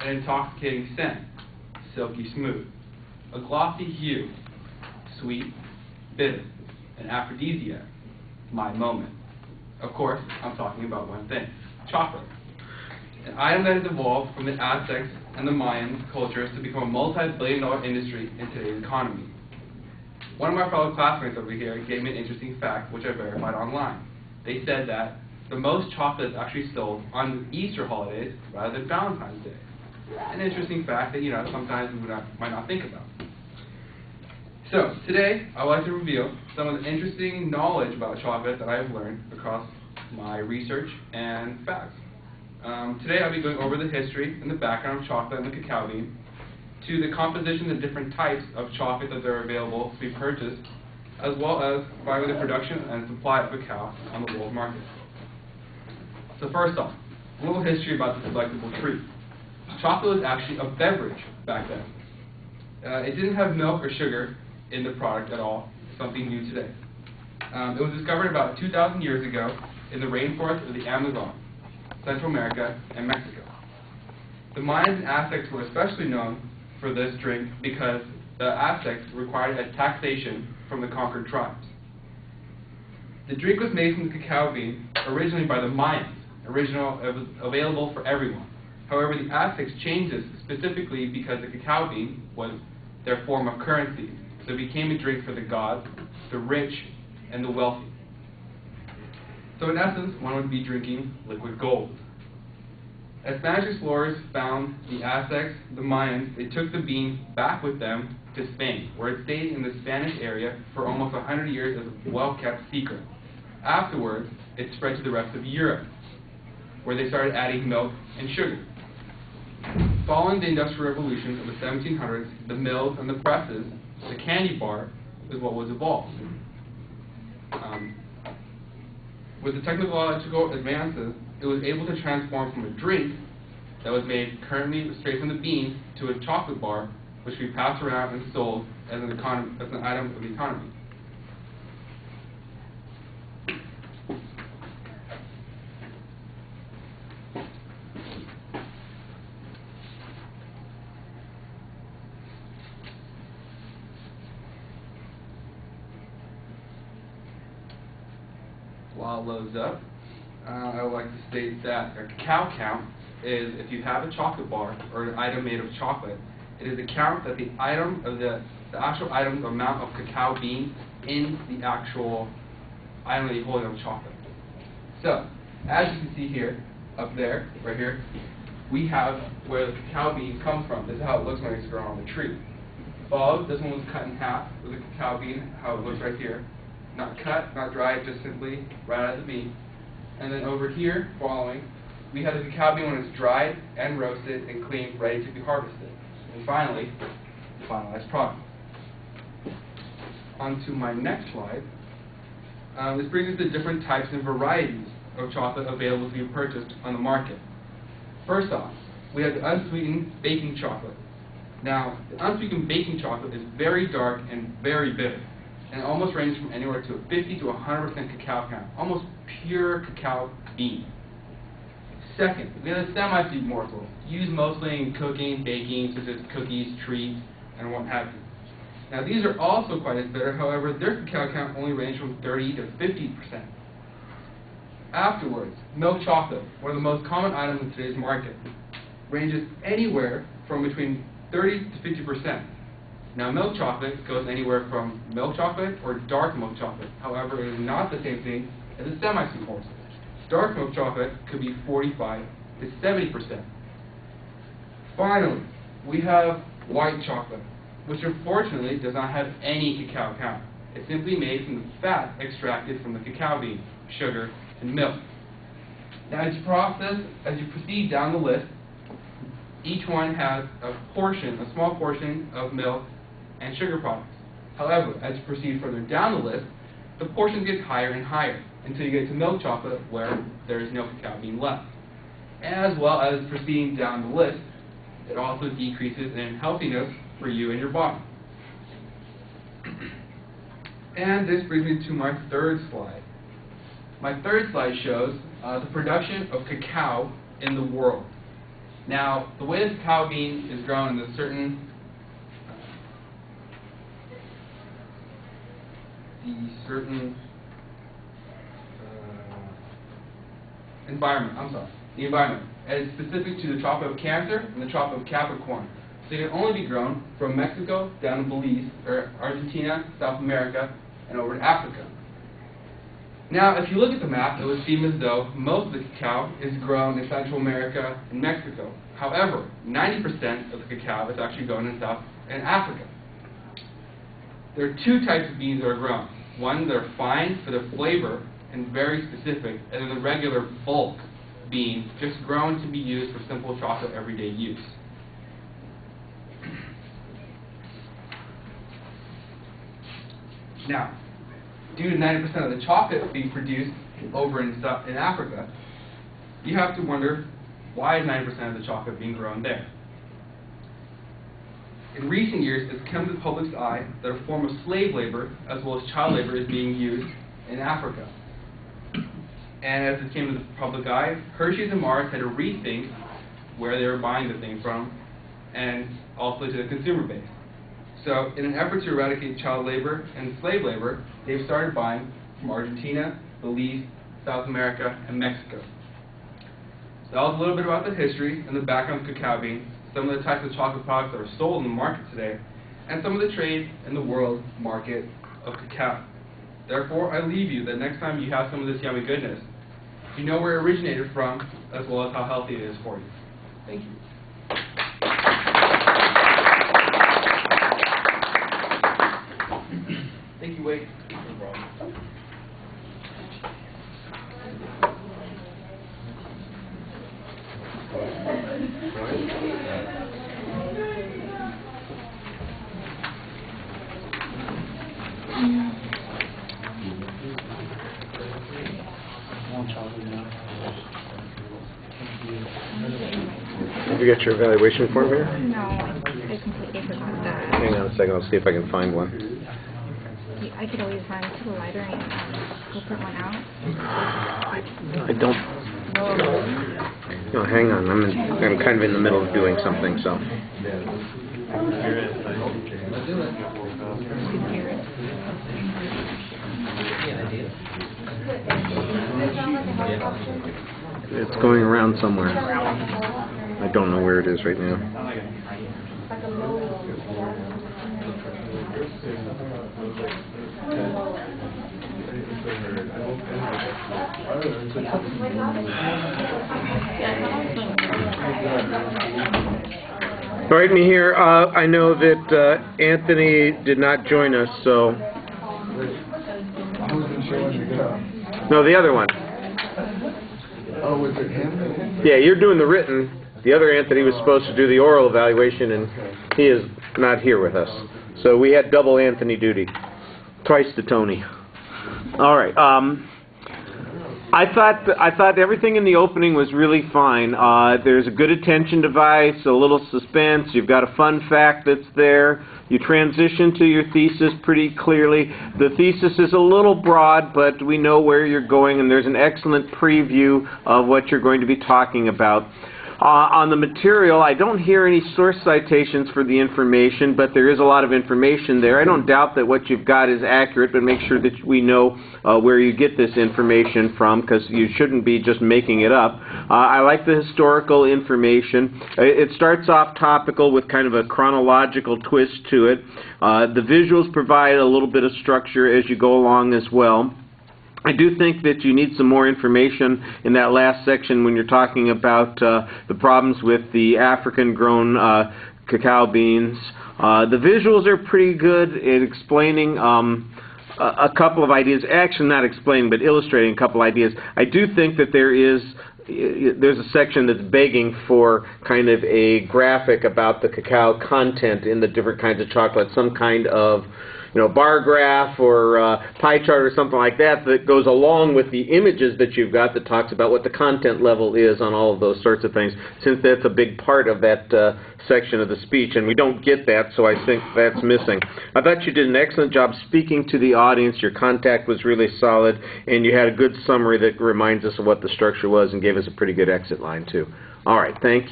an intoxicating scent, silky smooth, a glossy hue, sweet, bitter, an aphrodisiac, my moment. Of course, I'm talking about one thing, chocolate. An item that has evolved from the Aztecs and the Mayan cultures to become a multi-billion-dollar industry in today's economy. One of my fellow classmates over here gave me an interesting fact, which I verified online. They said that the most chocolate is actually sold on Easter holidays rather than Valentine's Day. An interesting fact that, sometimes we might not think about. So, today, I would like to reveal some of the interesting knowledge about chocolate that I've learned across my research and facts. Today, I'll be going over the history and the background of chocolate and the cacao bean, to the composition of different types of chocolate that are available to be purchased, as well as finally the production and supply of cacao on the world market. So first off, a little history about this delectable treat. Chocolate was actually a beverage back then. It didn't have milk or sugar in the product at all, something new today. It was discovered about 2,000 years ago in the rainforest of the Amazon, Central America, and Mexico. The Mayans and Aztecs were especially known for this drink because the Aztecs required a taxation from the conquered tribes. The drink was made from the cacao bean originally by the Mayans. It was available for everyone. However, the Aztecs changed this specifically because the cacao bean was their form of currency. So it became a drink for the gods, the rich, and the wealthy. So in essence, one would be drinking liquid gold. As Spanish explorers found the Aztecs, the Mayans, they took the bean back with them to Spain, where it stayed in the Spanish area for almost 100 years as a well-kept secret. Afterwards, it spread to the rest of Europe, where they started adding milk and sugar. Following the Industrial Revolution of the 1700s, the mills and the presses, the candy bar is what was evolved. With the technological advances, it was able to transform from a drink that was made currently straight from the bean to a chocolate bar, which we passed around and sold as an item of the economy. While it loads up, I would like to state that a cacao count is if you have a chocolate bar or an item made of chocolate, it is a count that the actual item amount of cacao bean in the actual item that you're holding of chocolate. So, as you can see here, up there, right here, we have where the cacao bean comes from. This is how it looks when it's grown on the tree. Above, this one was cut in half with the cacao bean, how it looks right here. Not cut, not dried, just simply right out of the bean. And then over here, following, we have the cacao bean when it's dried and roasted and cleaned, ready to be harvested. And finally, the finalized product. On to my next slide. This brings us to different types and varieties of chocolate available to be purchased on the market. First off, we have the unsweetened baking chocolate. Now, the unsweetened baking chocolate is very dark and very bitter, and it almost ranges from anywhere to a 50 to 100% cacao count, almost pure cacao bean. Second, we have the semi-sweet morsels, used mostly in cooking, baking, such as cookies, treats, and what have you. Now, these are also quite as bitter, however, their cacao count only ranges from 30 to 50%. Afterwards, milk chocolate, one of the most common items in today's market, ranges anywhere from between 30 to 50%. Now, milk chocolate goes anywhere from milk chocolate or dark milk chocolate. However, it is not the same thing as a semi-sweet morsel. Dark milk chocolate could be 45 to 70%. Finally, we have white chocolate, which unfortunately does not have any cacao count. It's simply made from the fat extracted from the cacao bean, sugar, and milk. Now, as you proceed down the list, each one has a small portion of milk and sugar products. However, as you proceed further down the list, the portions get higher and higher until you get to milk chocolate where there is no cacao bean left. As well as proceeding down the list, it also decreases in healthiness for you and your body. And this brings me to my third slide. My third slide shows the production of cacao in the world. Now, the way the cacao bean is grown in a certain environment, the environment, and it's specific to the Tropic of Cancer and the Tropic of Capricorn. So it can only be grown from Mexico down to Belize, or Argentina, South America, and over to Africa. Now, if you look at the map, it would seem as though most of the cacao is grown in Central America and Mexico. However, 90% of the cacao is actually grown in South and Africa. There are two types of beans that are grown. One, they're fine for their flavor and very specific, and then the regular bulk bean, just grown to be used for simple chocolate everyday use. Now, due to 90% of the chocolate being produced over in Africa, you have to wonder, why is 90% of the chocolate being grown there? In recent years, it's come to the public's eye that a form of slave labor, as well as child labor, is being used in Africa. And as it came to the public eye, Hershey's and Mars had to rethink where they were buying the thing from, and also to the consumer base. So, in an effort to eradicate child labor and slave labor, they've started buying from Argentina, Belize, South America, and Mexico. So that was a little bit about the history and the background of cacao bean, some of the types of chocolate products that are sold in the market today, and some of the trade in the world market of cacao. Therefore, I leave you that next time you have some of this yummy goodness, you know where it originated from, as well as how healthy it is for you. Thank you. Thank you, Wade. No problem. Have you got your evaluation form here? No, I completely forgot that. Hang on a second, I'll see if I can find one. I could always run to the library and go print one out. I don't. No, hang on. I'm kind of in the middle of doing something, so. It's going around somewhere. I don't know where it is right now. All right, Mihir, I know that Anthony did not join us, so... No, the other one. Oh, was it him? Yeah, you're doing the written. The other Anthony was supposed to do the oral evaluation, and he is not here with us. So we had double Anthony duty. Twice to Tony. All right. I thought everything in the opening was really fine. There's a good attention device, a little suspense. You've got a fun fact that's there. You transition to your thesis pretty clearly. The thesis is a little broad, but we know where you're going, and there's an excellent preview of what you're going to be talking about. On the material, I don't hear any source citations for the information, but there is a lot of information there. I don't doubt that what you've got is accurate, but make sure that we know where you get this information from, because you shouldn't be just making it up. I like the historical information. It starts off topical with kind of a chronological twist to it. The visuals provide a little bit of structure as you go along as well. I do think that you need some more information in that last section when you're talking about the problems with the African-grown cacao beans. The visuals are pretty good at explaining a couple of ideas. Actually, not explaining, but illustrating a couple ideas. I do think that there's a section that's begging for kind of a graphic about the cacao content in the different kinds of chocolate, some kind of bar graph or pie chart or something like that that goes along with the images that you've got that talks about what the content level is on all of those sorts of things, since that's a big part of that section of the speech, and we don't get that, so I think that's missing. I thought you did an excellent job speaking to the audience. Your contact was really solid, and you had a good summary that reminds us of what the structure was and gave us a pretty good exit line, too. All right, thank you.